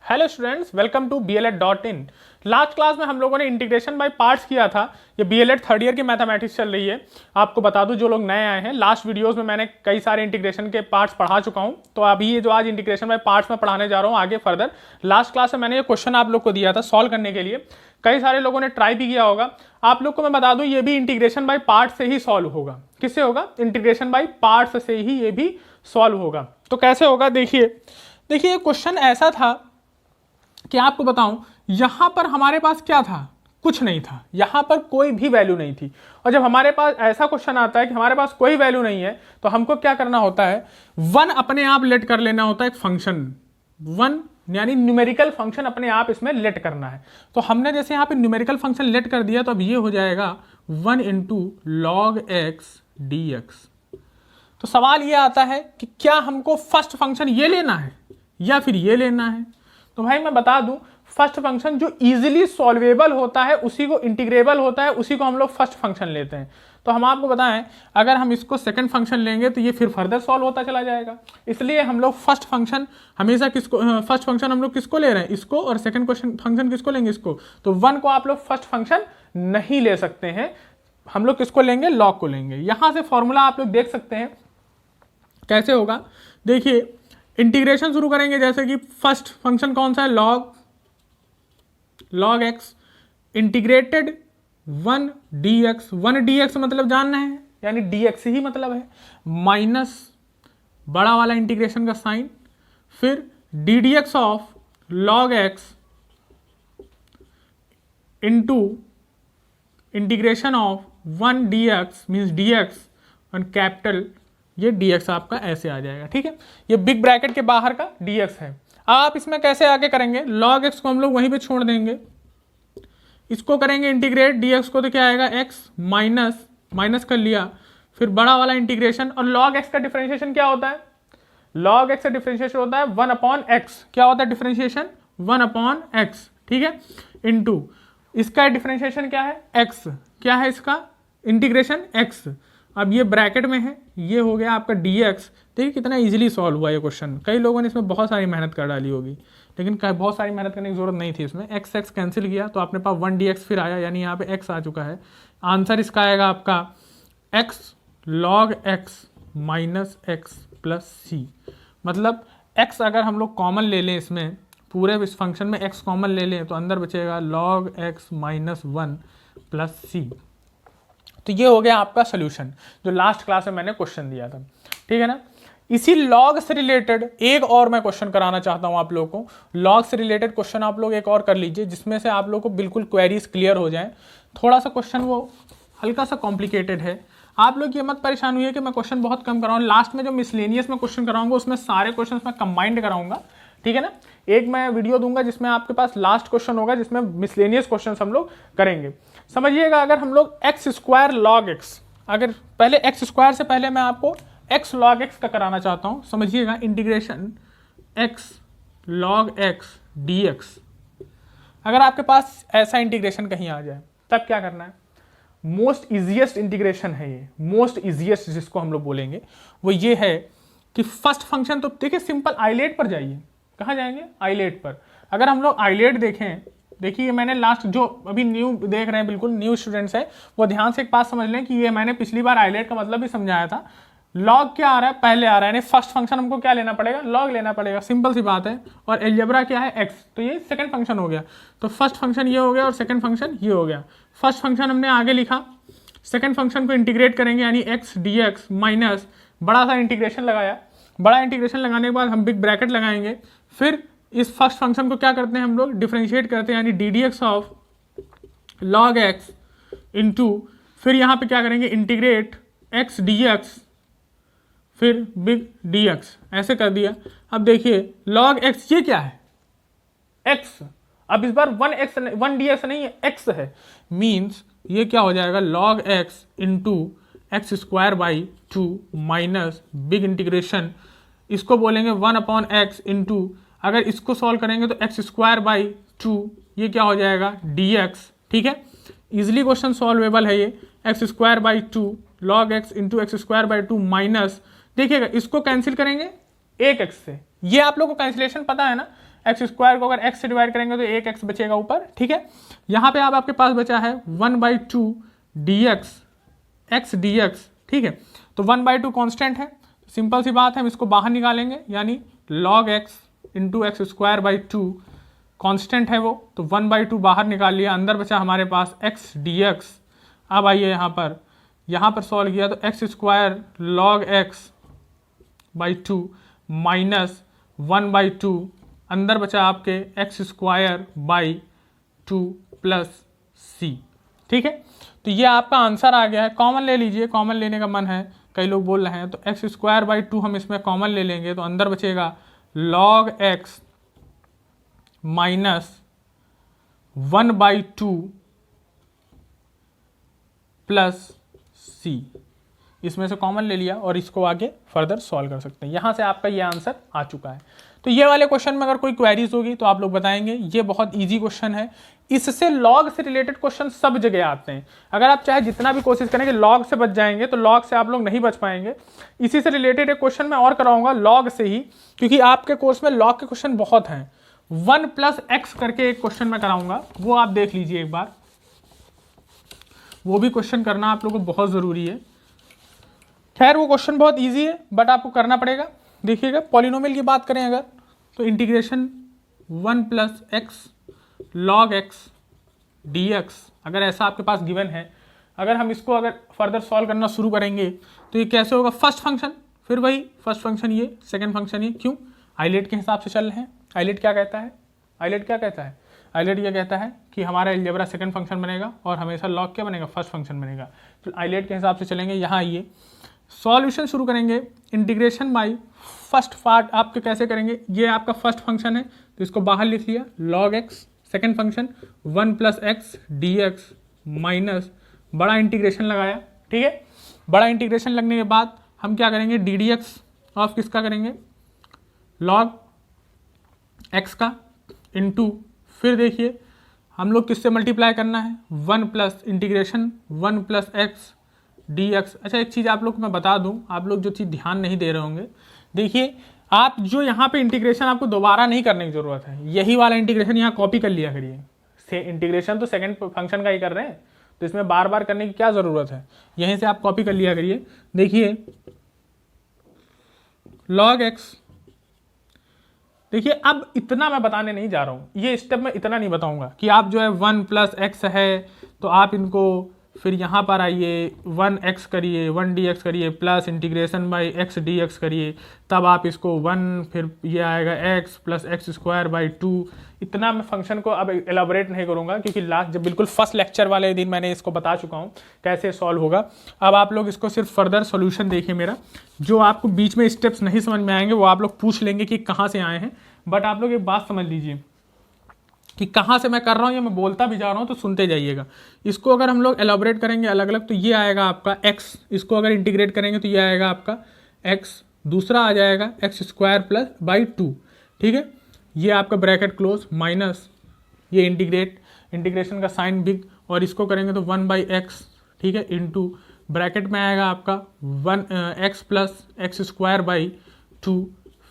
Hello students, welcome to BLED.in। Last class में हम लोगों ने इंटीग्रेशन बाय पार्ट्स किया था। ये BLED थर्ड ईयर की मैथमेटिक्स चल रही है। आपको बता दूं, जो लोग नए आए हैं, लास्ट वीडियोस में मैंने कई सारे इंटीग्रेशन के पार्ट्स पढ़ा चुका हूं। तो अभी ये जो आज इंटीग्रेशन बाय पार्ट्स में पढ़ाने जा रहा हूं आगे फर्दर। लास्ट क्लास में मैंने ये क्वेश्चन आप लोग को दिया था सॉल्व करने के लिए। कई सारे लोगों ने ट्राई भी किया होगा। आप लोग को मैं बता दूं, ये भी इंटीग्रेशन बाय पार्ट्स से ही सॉल्व होगा। किससे होगा? इंटीग्रेशन बाय पार्ट्स से ही ये भी सॉल्व होगा। तो कैसे होगा, देखिए क्वेश्चन ऐसा था कि आपको बताऊं, यहां पर हमारे पास क्या था? कुछ नहीं था, यहां पर कोई भी वैल्यू नहीं थी। और जब हमारे पास ऐसा क्वेश्चन आता है कि हमारे पास कोई वैल्यू नहीं है, तो हमको क्या करना होता है? वन अपने आप लेट कर लेना होता है। एक फंक्शन वन यानी न्यूमेरिकल फंक्शन अपने आप इसमें लेट करना है। तो हमने जैसे यहां पे न्यूमेरिकल फंक्शन लेट कर दिया, तो अब ये हो जाएगा 1 into log x D x. तो सवाल ये आता है कि क्या हमको फर्स्ट फंक्शन ये लेना है या फिर ये लेना है? तो भाई मैं बता दूं, फर्स्ट फंक्शन जो इजीली सॉल्वेबल होता है, उसी को इंटीग्रेबल होता है, उसी को हम लोग फर्स्ट फंक्शन लेते हैं। तो हम आपको बताएं, अगर हम इसको सेकंड फंक्शन लेंगे तो ये फिर फर्दर सॉल्व होता चला जाएगा। इसलिए हम लोग फर्स्ट फंक्शन हमेशा फर्स्ट फंक्शन हम लोग किसको ले रहे हैं? इसको। और सेकंड क्वेश्चन फंक्शन किसको लेंगे? इसको। तो वन को आप लोग फर्स्ट फंक्शन नहीं ले सकते हैं। हम लोग किसको लेंगे? लॉग को लेंगे। यहां से फॉर्मूला आप लोग देख सकते हैं कैसे होगा। देखिए, इंटीग्रेशन शुरू करेंगे। जैसे कि फर्स्ट फंक्शन कौन सा है? Log x integrated 1 dx। 1 dx मतलब जानना है, यानी dx ही मतलब है, माइनस बड़ा वाला इंटीग्रेशन का साइन, फिर D D x of log x into integration of 1 dx means dx और कैपिटल ये dx आपका ऐसे आ जाएगा। ठीक है, ये बिग ब्रैकेट के बाहर का dx है। आप इसमें कैसे आगे करेंगे? log x को हम लोग वहीं पे छोड़ देंगे, इसको करेंगे इंटीग्रेट dx को, तो क्या आएगा? x माइनस कर लिया, फिर बड़ा वाला इंटीग्रेशन। और log x का डिफरेंशिएशन क्या होता है? log x का डिफरेंशिएशन होता है 1/x। क्या होता है डिफरेंशिएशन? 1/x। ठीक है, इंटू इसका डिफरेंशिएशन क्या है? x। क्या है इसका? Integration x। अब ये ब्रैकेट में है, ये हो गया आपका dx। देखिए कितना इजीली सॉल्व हुआ ये क्वेश्चन। कई लोगों ने इसमें बहुत सारी मेहनत कर डाली होगी, लेकिन बहुत सारी मेहनत करने की जरूरत नहीं थी इसमें। x कैंसिल किया तो आपने पास 1 dx फिर आया, यानी यहाँ पे x आ चुका है। आंसर इसका आएगा आपका x log x minus x plus c. मतलब x अगर हम लोग कॉमन ले लें, इसमें पूरे इस फंक्शन में x कॉमन ले लें, तो अंदर बचेगा log x माइनस 1 प्लस सी। तो ये हो गया आपका सोल्यूशन, जो लास्ट क्लास में मैंने क्वेश्चन दिया था। ठीक है ना। इसी लॉग से रिलेटेड एक और मैं क्वेश्चन कराना चाहता हूं आप लोगों को। लॉग से रिलेटेड क्वेश्चन आप लोग एक और कर लीजिए, जिसमें से आप लोग को बिल्कुल क्वेरीज क्लियर हो जाए। थोड़ा सा क्वेश्चन वो हल्का सा कॉम्प्लिकेटेड है। आप लोग ये मत परेशान हुई है कि मैं क्वेश्चन बहुत कम कराऊँ। लास्ट में जो मिसलेनियस में क्वेश्चन कराऊंगा, उसमें सारे क्वेश्चन मैं कंबाइंड कराऊंगा। ठीक है ना। एक मैं वीडियो दूंगा जिसमें आपके पास लास्ट क्वेश्चन होगा, जिसमें मिसलेनियस क्वेश्चन हम लोग करेंगे। समझिएगा, अगर हम लोग एक्स स्क्वायर लॉग एक्स, अगर पहले एक्स स्क्वायर से पहले मैं आपको एक्स लॉग एक्स का कराना चाहता हूं। समझिएगा, integration x log x D x. अगर आपके पास ऐसा इंटीग्रेशन कहीं आ जाए, तब क्या करना है? मोस्ट इजिएस्ट इंटीग्रेशन है ये, मोस्ट इजिएस्ट जिसको हम लोग बोलेंगे, वो ये है कि फर्स्ट फंक्शन, तो देखिए सिंपल आइलेट पर जाइए। कहाँ जाएंगे? आइलेट पर। अगर हम लोग आइलेट देखें, देखिए मैंने लास्ट जो अभी न्यू देख रहे हैं, बिल्कुल न्यू स्टूडेंट्स है, वो ध्यान से एक बात समझ लें कि ये मैंने पिछली बार आइलेट का मतलब भी समझाया था। लॉग क्या आ रहा है? पहले आ रहा है, यानी फर्स्ट फंक्शन हमको क्या लेना पड़ेगा? लॉग लेना पड़ेगा। सिंपल सी बात है। और एलजेब्रा क्या है? एक्स। तो ये सेकंड फंक्शन हो गया। तो फर्स्ट फंक्शन ये हो गया और सेकंड फंक्शन ये हो गया। फर्स्ट फंक्शन हमने आगे लिखा, सेकंड फंक्शन को इंटीग्रेट करेंगे, यानी एक्स डी एक्स माइनस बड़ा सा इंटीग्रेशन लगाया। बड़ा इंटीग्रेशन लगाने के बाद हम बिग ब्रैकेट लगाएंगे। फिर इस फर्स्ट फंक्शन को क्या करते हैं हम लोग? डिफरेंशिएट करते हैं, यानी D D x of log x into, फिर यहाँ पे क्या करेंगे? इंटीग्रेट एक्स डी एक्स, फिर बिग डी एक्स। ऐसे कर दिया। अब देखिए लॉग एक्स ये क्या है? एक्स। अब इस बार 1 dx नहीं है, एक्स है। मीन्स ये क्या हो जाएगा? Log x into x square by 2 minus big integration, इसको बोलेंगे 1/x इंटू, अगर इसको सॉल्व करेंगे तो एक्स स्क्वायर बाई 2, ये क्या हो जाएगा? dx। ठीक है, इजिली क्वेश्चन सॉल्वेबल है ये। X square by 2 log x into x square by 2 minus, देखिएगा इसको कैंसिल करेंगे एक एक्स से, ये आप लोग को कैंसिलेशन पता है ना, एक्स स्क्वायर को अगर एक्स से डिवाइड करेंगे तो एक एक्स बचेगा ऊपर, ठीक है। यहाँ पे अब आपके पास बचा है 1/2 dx x dx, ठीक है। तो 1/2 कॉन्स्टेंट है, सिंपल सी बात है, हम इसको बाहर निकालेंगे, यानी log x into x square by 2 constant है वो, तो 1/2 बाहर निकाल लिया, अंदर बचा हमारे पास x dx। अब आइए यहाँ पर सॉल्व किया तो x square log x by 2 minus 1/2, अंदर बचा आपके एक्स स्क्वायर बाई 2 प्लस सी, ठीक है। तो ये आपका आंसर आ गया है। कॉमन ले लीजिए, कॉमन लेने का मन है, कई लोग बोल रहे हैं, तो एक्स स्क्वायर बाई 2 हम इसमें कॉमन ले लेंगे, तो अंदर बचेगा log x माइनस 1/2 प्लस सी, इसमें से कॉमन ले लिया और इसको आगे फर्दर सॉल्व कर सकते हैं। यहां से आपका ये आंसर आ चुका है। तो ये वाले क्वेश्चन में अगर कोई क्वेरीज होगी तो आप लोग बताएंगे, ये बहुत इजी क्वेश्चन है। इससे लॉग से रिलेटेड क्वेश्चन सब जगह आते हैं, अगर आप चाहे जितना भी कोशिश करेंगे लॉग से बच जाएंगे, तो लॉग से आप लोग नहीं बच पाएंगे। इसी से रिलेटेड एक क्वेश्चन मैं और कराऊंगा लॉग से ही, क्योंकि आपके कोर्स में लॉग के क्वेश्चन बहुत हैं। 1 + x करके एक क्वेश्चन मैं कराऊंगा, वो आप देख लीजिए एक बार, वो भी क्वेश्चन करना आप लोगों को बहुत जरूरी है। खैर वो क्वेश्चन बहुत इजी है, बट आपको करना पड़ेगा। देखिएगा, पॉलिनोमियल की बात करें अगर, तो integration 1 + x log x dx, अगर ऐसा आपके पास गिवन है, अगर हम इसको अगर फर्दर सॉल्व करना शुरू करेंगे तो ये कैसे होगा, फर्स्ट फंक्शन, फिर वही फर्स्ट फंक्शन ये, सेकंड फंक्शन ये, क्यों, आइलेट के हिसाब से चल रहे हैं। आइलेट क्या कहता है, आइलेट क्या कहता है, आइलेट ये कहता है कि हमारा अलजेब्रा सेकंड फंक्शन बनेगा और हमेशा लॉग क्या बनेगा, फर्स्ट फंक्शन बनेगा। तो आइलेट के हिसाब से चलेंगे। यहाँ आइए सॉल्यूशन शुरू करेंगे, इंटीग्रेशन बाई फर्स्ट पार्ट आपके कैसे करेंगे, ये आपका फर्स्ट फंक्शन है तो इसको बाहर लिख लिया, log x, second function 1 + x dx minus बड़ा इंटीग्रेशन लगाया, ठीक है। बड़ा इंटीग्रेशन लगने के बाद हम क्या करेंगे, डी डी एक्स ऑफ किसका करेंगे, log x का, इंटू फिर देखिए हम लोग किससे मल्टीप्लाई करना है, 1 + इंटीग्रेशन 1 + x dx। अच्छा एक चीज़ आप लोग को मैं बता दूं, आप लोग जो चीज़ ध्यान नहीं दे रहे होंगे, देखिए आप जो यहाँ पे इंटीग्रेशन आपको दोबारा नहीं करने की जरूरत है, यही वाला इंटीग्रेशन यहाँ कॉपी कर लिया करिए। से इंटीग्रेशन तो सेकंड फंक्शन का ही कर रहे हैं, तो इसमें बार बार करने की क्या ज़रूरत है, यहीं से आप कॉपी कर लिया करिए। देखिए log x, देखिए अब इतना मैं बताने नहीं जा रहा हूँ, ये स्टेप में इतना नहीं बताऊँगा कि आप जो है 1 + x है तो आप इनको फिर यहाँ पर आइए 1x करिए, 1 dx करिए, plus integration by x dx करिए, तब आप इसको 1, फिर ये आएगा x + x स्क्वायर बाई 2। इतना मैं फंक्शन को अब एलाबोरेट नहीं करूँगा, क्योंकि लास्ट जब बिल्कुल फर्स्ट लेक्चर वाले दिन मैंने इसको बता चुका हूँ कैसे सॉल्व होगा। अब आप लोग इसको सिर्फ फर्दर सोल्यूशन देखिए मेरा, जो आपको बीच में स्टेप्स नहीं समझ में आएंगे वो आप लोग पूछ लेंगे कि कहाँ से आए हैं, बट आप लोग एक बात समझ लीजिए कि कहाँ से मैं कर रहा हूँ, या मैं बोलता भी जा रहा हूँ तो सुनते जाइएगा। इसको अगर हम लोग एलाबोरेट करेंगे अलग अलग, तो ये आएगा आपका x, इसको अगर इंटीग्रेट करेंगे तो ये आएगा आपका x, दूसरा आ जाएगा x स्क्वायर प्लस बाई 2, ठीक है। ये आपका ब्रैकेट क्लोज माइनस ये इंटीग्रेशन का साइन बिग, और इसको करेंगे तो 1/x, ठीक है, इंटू ब्रैकेट में आएगा आपका 1x + x स्क्वायर बाई 2,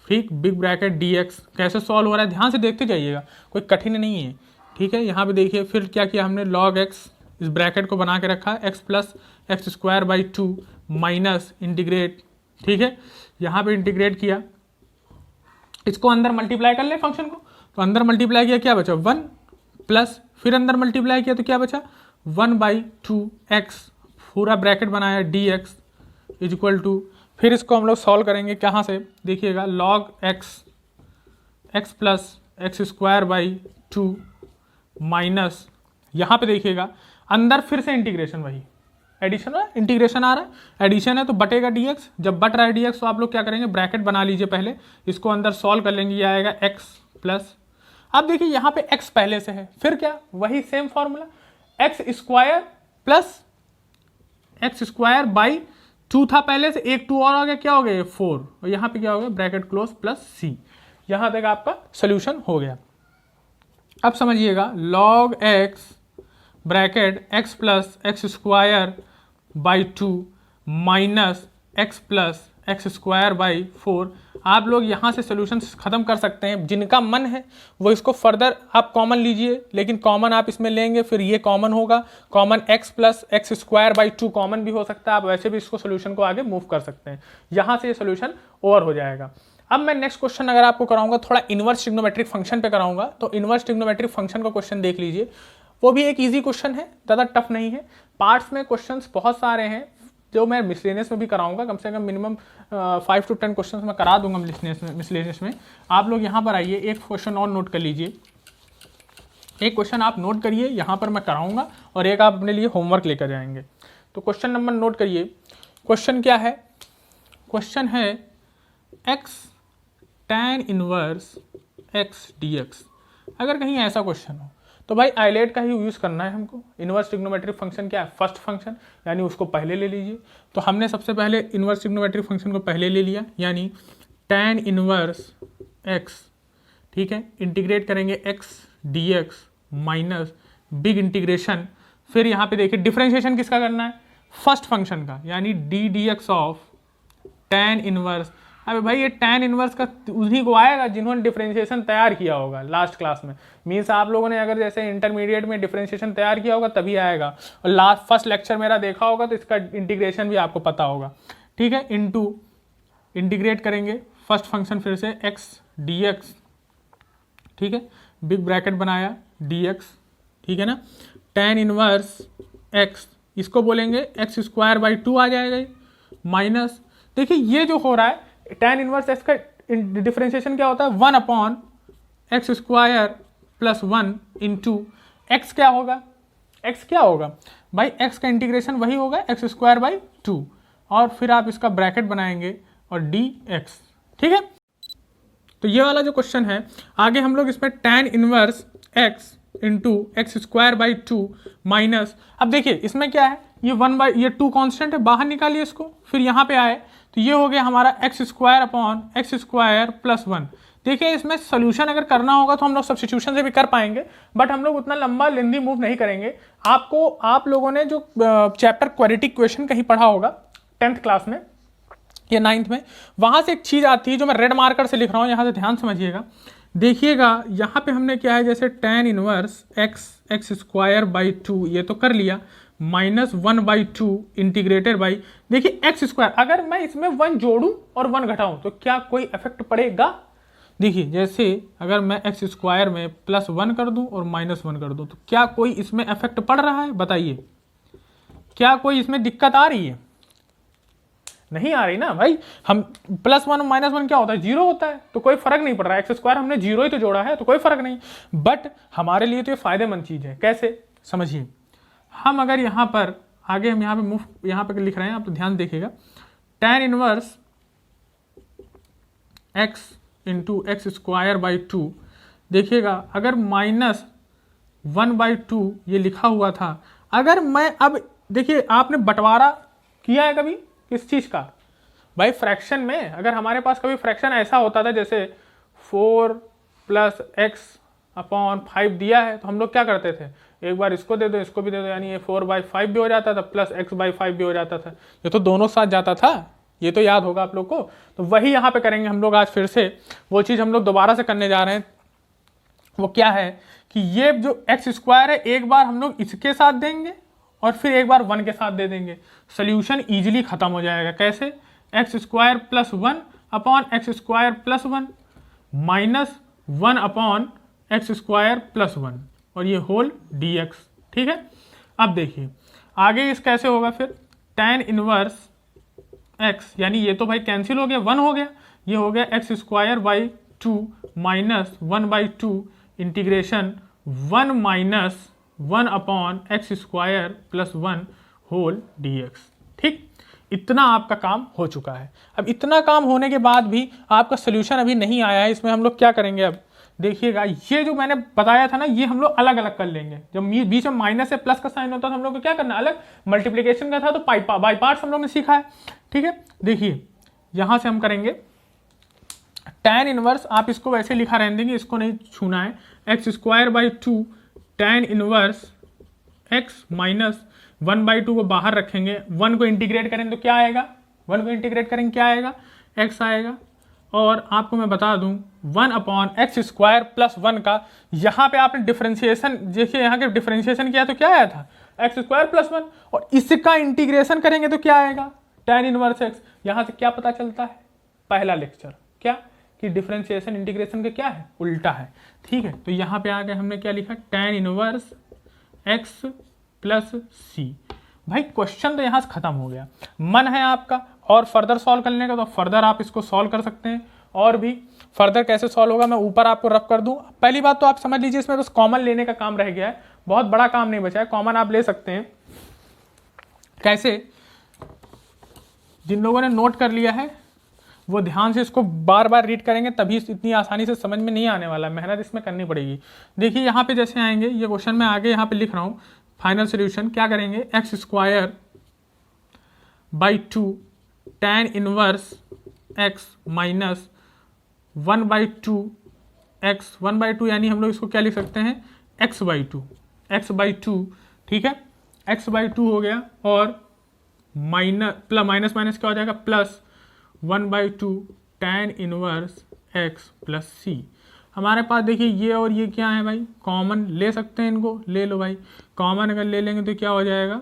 ठीक, बिग ब्रैकेट dx। कैसे सॉल्व हो रहा है ध्यान से देखते जाइएगा, कोई कठिन नहीं है, ठीक है। यहाँ पे देखिए फिर क्या किया हमने, log x, इस ब्रैकेट को बना के रखा, x + x square by 2 minus integrate, ठीक है। यहाँ पे इंटीग्रेट किया, इसको अंदर मल्टीप्लाई कर ले फंक्शन को, तो अंदर मल्टीप्लाई किया क्या बचा 1, प्लस फिर अंदर मल्टीप्लाई किया तो क्या बचा 1/2x, पूरा ब्रैकेट बनाया dx इक्वल टू, फिर इसको हम लोग सॉल्व करेंगे कहाँ से, देखिएगा log x + x square by 2 minus, यहाँ पे देखिएगा अंदर फिर से इंटीग्रेशन, वही एडिशन है, इंटीग्रेशन आ रहा है, एडिशन है तो बटेगा dx, जब बट रहा है dx तो आप लोग क्या करेंगे, ब्रैकेट बना लीजिए पहले, इसको अंदर सॉल्व कर लेंगे, ये आएगा x प्लस, अब देखिए यहाँ पे x पहले से है, फिर क्या वही same formula, x square plus x square by 2 था पहले से, एक 2 और आ गया, क्या हो गया 4, और यहाँ पे क्या हो गया ब्रैकेट क्लोज प्लस c। यहाँ तक आपका सोल्यूशन हो गया। अब समझिएगा log x bracket x + x square by 2 minus x + x square by 4। आप लोग यहाँ से सोल्यूशन खत्म कर सकते हैं, जिनका मन है वो इसको फर्दर आप कॉमन लीजिए, लेकिन कॉमन आप इसमें लेंगे फिर ये कॉमन होगा, common x plus x square by 2 common भी हो सकता है, आप वैसे भी इसको सोल्यूशन को आगे मूव कर सकते हैं, यहाँ से ये सोल्यूशन ओवर हो जाएगा। अब मैं नेक्स्ट क्वेश्चन अगर आपको कराऊंगा थोड़ा इनवर्स ट्रिग्नोमेट्रिक फंक्शन पे कराऊंगा, तो इनवर्स ट्रिग्नोमेट्रिक फंक्शन का क्वेश्चन देख लीजिए, वो भी एक इजी क्वेश्चन है, ज़्यादा टफ नहीं है। पार्ट्स में क्वेश्चंस बहुत सारे हैं जो मैं मिसलेनियस में भी कराऊंगा, कम से कम मिनिमम 5 to 10 क्वेश्चन मैं करा दूंगा मिसलेनियस में। आप लोग यहाँ पर आइए, एक क्वेश्चन और नोट कर लीजिए, एक क्वेश्चन आप नोट करिए, यहाँ पर मैं कराऊंगा और एक आप अपने लिए होमवर्क लेकर जाएंगे। तो क्वेश्चन नंबर नोट करिए, क्वेश्चन क्या है, क्वेश्चन है x tan inverse x dx। अगर कहीं ऐसा क्वेश्चन हो तो भाई आइलेट का ही यूज़ करना है हमको। इनवर्स ट्रिग्नोमेट्रिक फंक्शन क्या है, फर्स्ट फंक्शन, यानी उसको पहले ले लीजिए। तो हमने सबसे पहले इनवर्स ट्रिग्नोमेट्रिक फंक्शन को पहले ले लिया, यानी tan इनवर्स x, ठीक है, इंटीग्रेट करेंगे x dx minus big integration, फिर यहाँ पे देखिए डिफरेंशिएशन किसका करना है, फर्स्ट फंक्शन का, यानी D dx of tan inverse. अबे भाई ये tan इनवर्स का उन्हीं को आएगा जिन्होंने डिफरेंशिएशन तैयार किया होगा लास्ट क्लास में, मीन्स आप लोगों ने अगर जैसे इंटरमीडिएट में डिफरेंशिएशन तैयार किया होगा तभी आएगा, और लास्ट फर्स्ट लेक्चर मेरा देखा होगा तो इसका इंटीग्रेशन भी आपको पता होगा, ठीक है। इनटू इंटीग्रेट करेंगे फर्स्ट फंक्शन फिर से x dx, ठीक है, बिग ब्रैकेट बनाया dx, ठीक है ना, tan इनवर्स x, इसको बोलेंगे x स्क्वायर बाई 2 आ जाएगा, माइनस, देखिए ये जो हो रहा है tan इनवर्स x का डिफरेंशिएशन क्या होता है, 1 upon x square plus 1 into x, क्या होगा, x क्या होगा भाई, x का इंटीग्रेशन वही होगा एक्स स्क्वायर बाई 2, और फिर आप इसका ब्रैकेट बनाएंगे और dx, ठीक है। तो ये वाला जो क्वेश्चन है, आगे हम लोग इसमें tan inverse x into x square by 2 minus, अब देखिए इसमें क्या है, ये 1 बाई, ये 2 कांस्टेंट है, बाहर निकालिए इसको, फिर यहाँ पे आए तो ये हो गया हमारा x square upon x square plus 1। देखिए इसमें सोल्यूशन अगर करना होगा तो हम लोग सब्स्टिट्यूशन से भी कर पाएंगे, बट हम लोग उतना लंबा लेंदी मूव नहीं करेंगे। आपको, आप लोगों ने जो चैप्टर क्वाड्रेटिक इक्वेशन कहीं पढ़ा होगा 10th क्लास में या 9th में, वहाँ से एक चीज़ आती है जो मैं रेड मार्कर से लिख रहा हूँ, यहाँ से ध्यान समझिएगा, देखिएगा यहाँ पे हमने क्या है, जैसे tan inverse x square by 2 ये तो कर लिया, माइनस 1 बाई 2 इंटीग्रेटेड बाई, देखिए एक्स स्क्वायर, अगर मैं इसमें 1 जोड़ूं और 1 घटाऊं तो क्या कोई इफेक्ट पड़ेगा, देखिए जैसे अगर मैं एक्स स्क्वायर में प्लस 1 कर दूं और माइनस 1 कर दूं तो क्या कोई इसमें इफेक्ट पड़ रहा है, बताइए, क्या कोई इसमें दिक्कत आ रही है, नहीं आ रही ना भाई। हम प्लस 1 माइनस 1 क्या होता है, 0 होता है, तो कोई फर्क नहीं पड़ रहा है, एक्स स्क्वायर हमने 0 ही तो जोड़ा है तो कोई फर्क नहीं, बट हमारे लिए तो ये फायदेमंद चीज है। कैसे, समझिए, हम अगर यहाँ पर आगे, हम यहाँ पे मुफ्त यहाँ पे लिख रहे हैं, आप तो ध्यान देखिएगा, tan inverse x into x square by 2, देखिएगा अगर माइनस 1 बाई 2 ये लिखा हुआ था, अगर मैं अब देखिए आपने बंटवारा किया है कभी किस चीज़ का भाई, फ्रैक्शन में, अगर हमारे पास कभी फ्रैक्शन ऐसा होता था जैसे 4 प्लस एक्स अपॉन 5 दिया है, तो हम लोग क्या करते थे, एक बार इसको दे दो इसको भी दे दो, यानी ये 4 बाई 5 भी हो जाता था प्लस x बाई 5 भी हो जाता था, ये तो दोनों साथ जाता था, ये तो याद होगा आप लोग को। तो वही यहाँ पे करेंगे हम लोग आज, फिर से वो चीज़ हम लोग दोबारा से करने जा रहे हैं। वो क्या है कि ये जो एक्स स्क्वायर है एक बार हम लोग इसके साथ देंगे और फिर एक बार 1 के साथ दे देंगे, सोल्यूशन ईजिली खत्म हो जाएगा। कैसे, x square plus 1 upon x square plus 1 minus 1 upon x square plus 1 और ये होल dx, ठीक है। अब देखिए आगे इस कैसे होगा, फिर tan इनवर्स x, यानी ये तो भाई कैंसिल हो गया, 1 हो गया, ये हो गया x square by 2 minus 1 by 2 integration 1 minus 1 upon x square plus 1 whole dx, ठीक। इतना आपका काम हो चुका है। अब इतना काम होने के बाद भी आपका सोल्यूशन अभी नहीं आया है, इसमें हम लोग क्या करेंगे, अब देखिएगा ये जो मैंने बताया था ना, ये हम लोग अलग अलग कर लेंगे। जब बीच में माइनस से प्लस का साइन होता है तो हम लोग को क्या करना, अलग, मल्टीप्लिकेशन का था तो बाई पार्ट्स हम लोग ने सीखा है, ठीक है। देखिए यहाँ से हम करेंगे tan इनवर्स, आप इसको वैसे लिखा रहने देंगे, इसको नहीं छूना है, x square by 2 tan inverse x minus 1 by 2 को बाहर रखेंगे, 1 को इंटीग्रेट करें तो क्या आएगा, 1 को इंटीग्रेट करेंगे क्या आएगा, x आएगा। और आपको मैं बता दूं 1/x² प्लस 1 का यहाँ पे आपने डिफरेंशिएशन देखिए, यहाँ के डिफरेंशिएशन किया तो क्या आया था x² प्लस 1, और इसका इंटीग्रेशन करेंगे तो क्या आएगा tan इनवर्स x। यहाँ से क्या पता चलता है, पहला लेक्चर क्या कि डिफरेंशिएशन इंटीग्रेशन का क्या है, उल्टा है। ठीक है, तो यहाँ पे आके हमने क्या लिखा, tan इनवर्स x प्लस सी। भाई क्वेश्चन तो यहाँ से खत्म हो गया। मन है आपका और फर्दर सॉल्व करने का तो फर्दर आप इसको सॉल्व कर सकते हैं, और भी फर्दर कैसे सॉल्व होगा मैं ऊपर आपको रफ कर दूं। पहली बात तो आप समझ लीजिए इसमें बस कॉमन लेने का काम रह गया है, बहुत बड़ा काम नहीं बचा है, कॉमन आप ले सकते हैं। कैसे, जिन लोगों ने नोट कर लिया है वो ध्यान से इसको बार बार रीड करेंगे, तभी इतनी आसानी से समझ में नहीं आने वाला, मेहनत इसमें करनी पड़ेगी। देखिए यहाँ पे जैसे आएंगे, ये क्वेश्चन में आगे यहाँ पे लिख रहा हूँ फाइनल सोल्यूशन, क्या करेंगे x² by 2 tan inverse x minus 1/2 x, 1/2 यानी हम लोग इसको क्या लिख सकते हैं x/2, ठीक है, x/2 हो गया, और माइनस माइनस क्या हो जाएगा plus 1/2 tan inverse x plus c. हमारे पास देखिए ये और ये क्या है भाई, कॉमन ले सकते हैं, इनको ले लो भाई। कॉमन अगर ले लेंगे तो क्या हो जाएगा,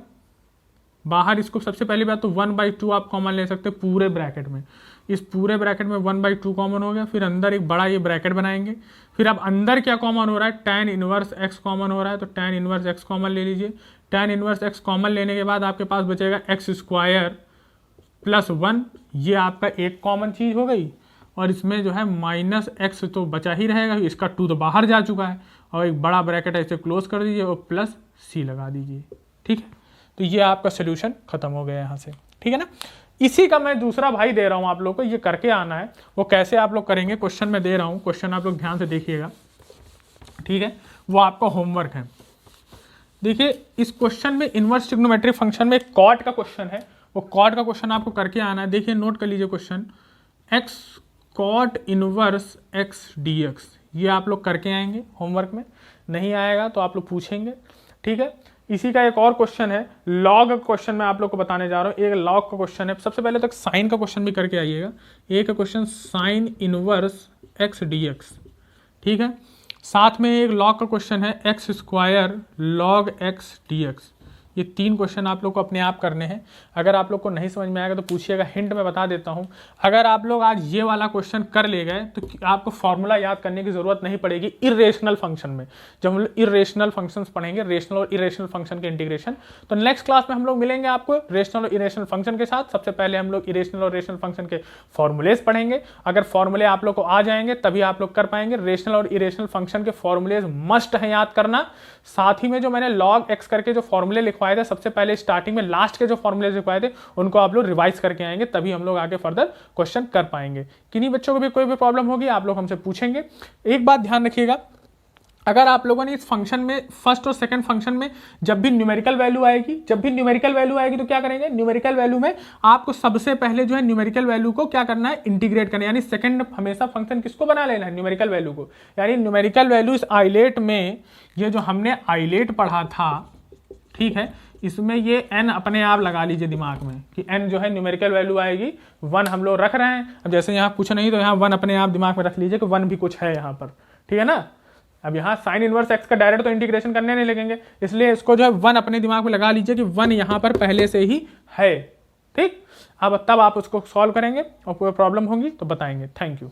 बाहर इसको सबसे पहली बात तो 1/2 आप कॉमन ले सकते हैं पूरे ब्रैकेट में, इस पूरे ब्रैकेट में 1/2 कॉमन हो गया, फिर अंदर एक बड़ा ये ब्रैकेट बनाएंगे, फिर अब अंदर क्या कॉमन हो रहा है, tan इनवर्स x कॉमन हो रहा है, तो tan इनवर्स x कॉमन ले लीजिए। tan इनवर्स x कॉमन लेने के बाद आपके पास बचेगा x² प्लस 1, ये आपका एक कॉमन चीज़ हो गई, और इसमें जो है -x तो बचा ही रहेगा, इसका 2 तो बाहर जा चुका है, और एक बड़ा ब्रैकेट ऐसे क्लोज कर दीजिए और प्लस c लगा दीजिए। ठीक है, तो ये आपका सोल्यूशन खत्म हो गया यहाँ से। ठीक है ना, इसी का मैं दूसरा भाई दे रहा हूँ आप लोग को, ये करके आना है। वो कैसे आप लोग करेंगे, क्वेश्चन में दे रहा हूँ, क्वेश्चन आप लोग ध्यान से देखिएगा। ठीक है, वो आपका होमवर्क है। देखिए इस क्वेश्चन में इनवर्स ट्रिग्नोमेट्रिक फंक्शन में कॉट का क्वेश्चन है, वो कॉट का क्वेश्चन आपको करके आना है। देखिए नोट कर लीजिए question, x cot inverse x dx, ये आप लोग करके आएंगे होमवर्क में, नहीं आएगा तो आप लोग पूछेंगे। ठीक है, इसी का एक और क्वेश्चन है, लॉग क्वेश्चन मैं आप लोग को बताने जा रहा हूँ। एक लॉग का क्वेश्चन है, सबसे पहले तो साइन का क्वेश्चन भी करके आइएगा। एक question sine inverse x dx, ठीक है, साथ में एक लॉग का क्वेश्चन है x² log x dx। ये 3 क्वेश्चन आप लोग को अपने आप करने हैं। अगर आप लोग को नहीं समझ में आएगा तो पूछिएगा, हिंट में बता देता हूँ। अगर आप लोग आज ये वाला क्वेश्चन कर ले गए तो आपको फॉर्मूला याद करने की जरूरत नहीं पड़ेगी इरेशनल फंक्शन में। जब हम लोग इरेशनल फंक्शंस पढ़ेंगे, रेशनल और इरेशनल फंक्शन के इंटीग्रेशन, तो नेक्स्ट क्लास में हम लोग मिलेंगे आपको रेशनल और इरेशनल फंक्शन के साथ। सबसे पहले हम लोग इरेशनल और रेशनल फंक्शन के फॉर्मूलेज पढ़ेंगे। अगर फॉर्मूले आप लोग को आ जाएंगे तभी आप लोग कर पाएंगे। रेशनल और इरेशनल फंक्शन के फॉर्मूलेज मस्ट है याद करना। साथ ही में जो मैंने log x करके जो फॉर्मूले लिखवाए थे सबसे पहले स्टार्टिंग में, लास्ट के जो फॉर्मूले लिखवाए थे उनको आप लोग रिवाइज करके आएंगे, तभी हम लोग आगे फर्दर क्वेश्चन कर पाएंगे। किन्हीं बच्चों को भी कोई भी प्रॉब्लम होगी आप लोग हमसे पूछेंगे। एक बात ध्यान रखिएगा, अगर आप लोगों ने इस फंक्शन में फर्स्ट और सेकंड फंक्शन में जब भी न्यूमेरिकल वैल्यू आएगी तो क्या करेंगे, न्यूमेरिकल वैल्यू में आपको सबसे पहले जो है न्यूमेरिकल वैल्यू को क्या करना है, इंटीग्रेट करना है। यानी सेकंड हमेशा फंक्शन किसको बना लेना है, न्यूमेरिकल वैल्यू को। यानी न्यूमेरिकल वैल्यू इस आइलेट में, ये जो हमने आइलेट पढ़ा था, ठीक है, इसमें ये n अपने आप लगा लीजिए दिमाग में कि n जो है न्यूमेरिकल वैल्यू आएगी 1 हम लोग रख रहे हैं। अब जैसे यहाँ कुछ नहीं तो यहाँ 1 अपने आप दिमाग में रख लीजिए कि 1 भी कुछ है यहाँ पर, ठीक है ना। अब यहाँ साइन इनवर्स x का डायरेक्ट तो इंटीग्रेशन करने नहीं लगेंगे, इसलिए इसको जो है 1 अपने दिमाग में लगा लीजिए कि 1 यहाँ पर पहले से ही है। ठीक, अब तब आप उसको सॉल्व करेंगे और कोई प्रॉब्लम होगी तो बताएंगे। Thank you.